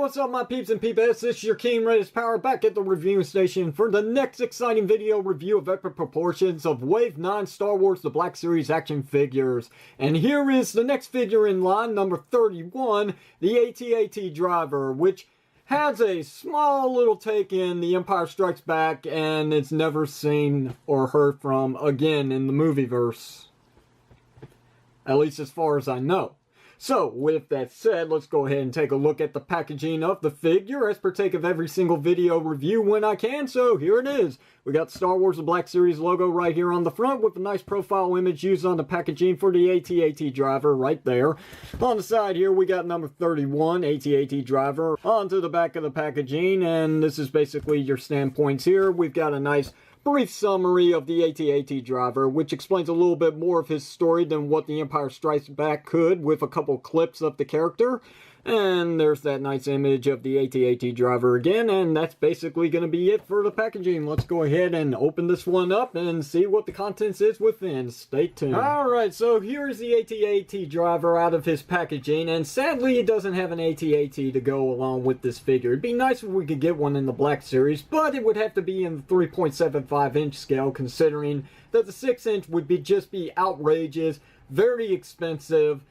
what's up my peeps and peepettes? This is your King Redis Power back at the reviewing station for the next exciting video review of epic proportions of Wave 9 Star Wars The Black Series action figures. And here is the next figure in line, number 31, the AT-AT Driver, which has a small little take in The Empire Strikes Back and it's never seen or heard from again in the movieverse. At least as far as I know. So, with that said, let's go ahead and take a look at the packaging of the figure as partake of every single video review when I can. So, here it is. We got Star Wars The Black Series logo right here on the front with a nice profile image used on the packaging for the AT-AT Driver right there. On the side here, we got number 31, AT-AT Driver, onto the back of the packaging. And this is basically your standpoints here. We've got a nice brief summary of the AT-AT Driver, which explains a little bit more of his story than what The Empire Strikes Back could, with a couple clips of the character. And there's that nice image of the AT-AT Driver again, and that's basically going to be it for the packaging. Let's go ahead and open this one up and see what the contents is within. Stay tuned. Alright, so here's the AT-AT Driver out of his packaging, and sadly it doesn't have an AT-AT to go along with this figure. It'd be nice if we could get one in the Black Series, but it would have to be in the 3.75 inch scale, considering that the 6 inch would just be outrageous, very expensive,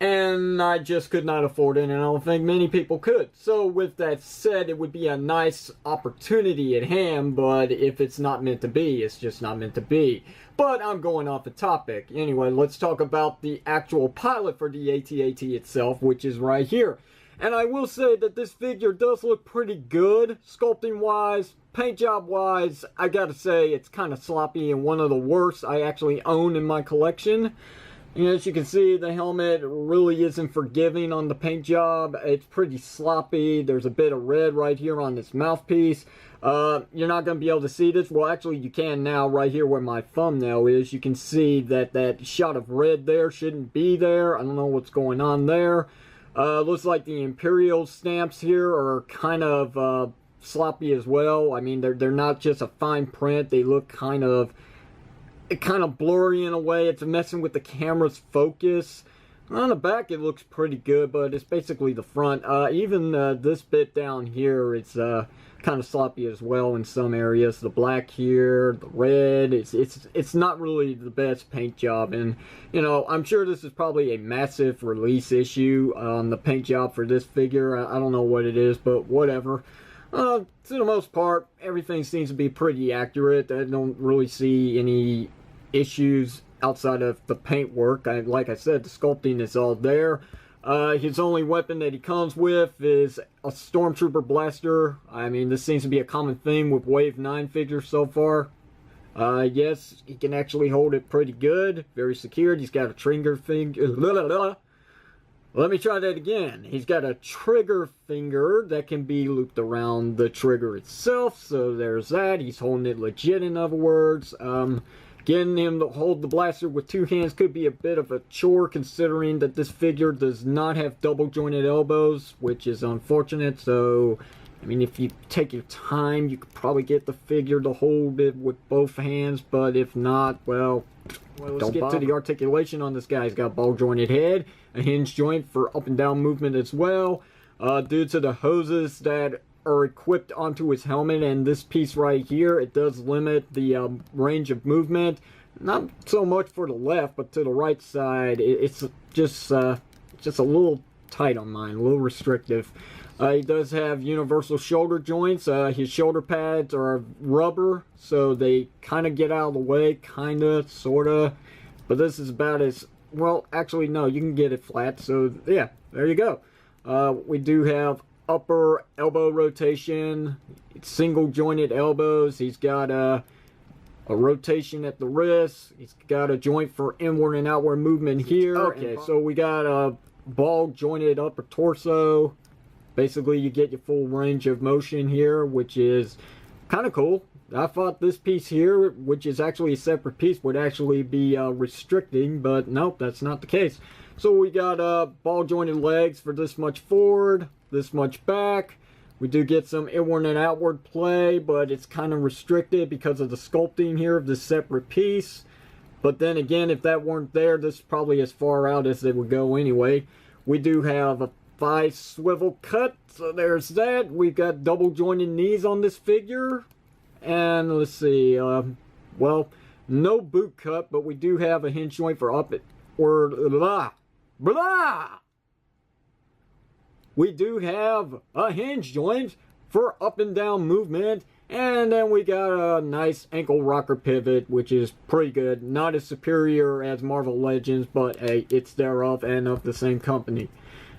and I just could not afford it, and I don't think many people could. So with that said, it would be a nice opportunity at hand, but if it's not meant to be, it's just not meant to be. But I'm going off the topic. Anyway, let's talk about the actual pilot for the AT-AT itself, which is right here. And I will say that this figure does look pretty good, sculpting wise, paint job wise. I gotta say, it's kind of sloppy and one of the worst I actually own in my collection. And as you can see, the helmet really isn't forgiving on the paint job. It's pretty sloppy. There's a bit of red right here on this mouthpiece. You're not going to be able to see this. Well, actually, you can now right here where my thumbnail is. You can see that that shot of red there shouldn't be there. I don't know what's going on there. Looks like the Imperial stamps here are kind of sloppy as well. I mean, they're not just a fine print. They look kind of blurry in a way. It's messing with the camera's focus. On the back it looks pretty good, but it's basically the front. Even this bit down here, it's kind of sloppy as well in some areas. The black here, the red, it's not really the best paint job. And you know, I'm sure this is probably a massive release issue on the paint job for this figure. I don't know what it is, but whatever. To the most part, everything seems to be pretty accurate. I don't really see any issues outside of the paint work. Like I said, the sculpting is all there. His only weapon that he comes with is a Stormtrooper blaster. I mean, this seems to be a common theme with Wave 9 figures so far. Yes, he can actually hold it pretty good. Very secured. He's got a trigger finger. Let me try that again. He's got a trigger finger that can be looped around the trigger itself. So there's that. He's holding it legit, in other words. Getting him to hold the blaster with two hands could be a bit of a chore, considering that this figure does not have double jointed elbows, which is unfortunate. So, I mean, if you take your time, you could probably get the figure to hold it with both hands. But if not, well, let's get to the articulation on this guy. He's got a ball jointed head, a hinge joint for up and down movement as well. Due to the hoses that are equipped onto his helmet, and this piece right here, it does limit the range of movement. Not so much for the left, but to the right side, it's just a little tight on mine, a little restrictive. He does have universal shoulder joints. His shoulder pads are rubber, so they kind of get out of the way, kind of, sort of. But this is about as, well, actually, no, you can get it flat. So, yeah, there you go. We do have upper elbow rotation, single jointed elbows. He's got a rotation at the wrist. He's got a joint for inward and outward movement here. Okay, so we got a ball jointed upper torso. Basically, you get your full range of motion here, which is kind of cool. I thought this piece here, which is actually a separate piece, would actually be restricting, but nope, that's not the case. So we got ball jointed legs for this much forward, this much back. We do get some inward and outward play, but it's kind of restricted because of the sculpting here of this separate piece. But then again, if that weren't there, this is probably as far out as they would go anyway. We do have 5 swivel cut. So there's that. We've got double jointed knees on this figure. And let's see, well, no boot cut, but we do have a hinge joint for up it, or we do have a hinge joint for up and down movement, and then we got a nice ankle rocker pivot, which is pretty good. Not as superior as Marvel Legends, but hey, it's thereof and of the same company.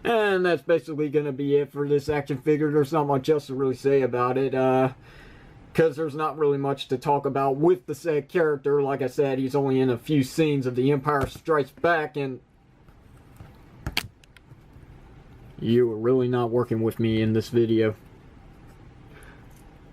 And that's basically going to be it for this action figure. There's not much else to really say about it, because there's not really much to talk about with the said character. Like I said, he's only in a few scenes of The Empire Strikes Back, and you are really not working with me in this video.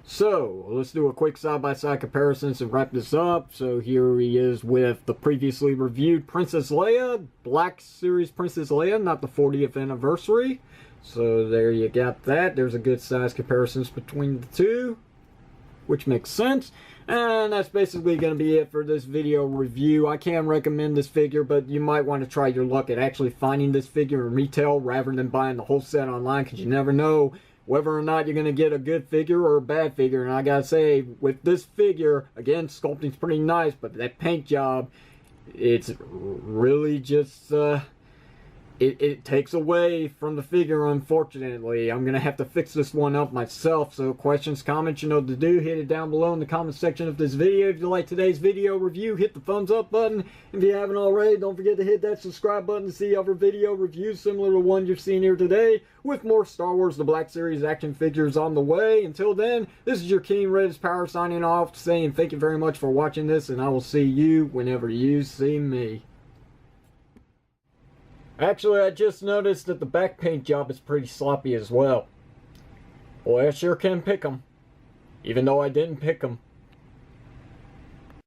So, let's do a quick side-by-side comparison to wrap this up. So here he is with the previously reviewed Princess Leia, Black Series Princess Leia, not the 40th anniversary. So there you got that. There's a good size comparisons between the two, which makes sense. And that's basically going to be it for this video review. I can recommend this figure, but you might want to try your luck at actually finding this figure in retail rather than buying the whole set online, because you never know whether or not you're going to get a good figure or a bad figure. And I gotta say, with this figure, again, sculpting's pretty nice, but that paint job, it's really just it takes away from the figure, unfortunately. I'm going to have to fix this one up myself. So questions, comments, you know what to do. Hit it down below in the comment section of this video. If you like today's video review, hit the thumbs up button. If you haven't already, don't forget to hit that subscribe button to see other video reviews similar to one you're seeing here today, with more Star Wars The Black Series action figures on the way. Until then, this is your King Red's Power signing off, saying thank you very much for watching this, and I will see you whenever you see me. Actually, I just noticed that the back paint job is pretty sloppy as well. Boy, I sure can pick 'em. Even though I didn't pick 'em.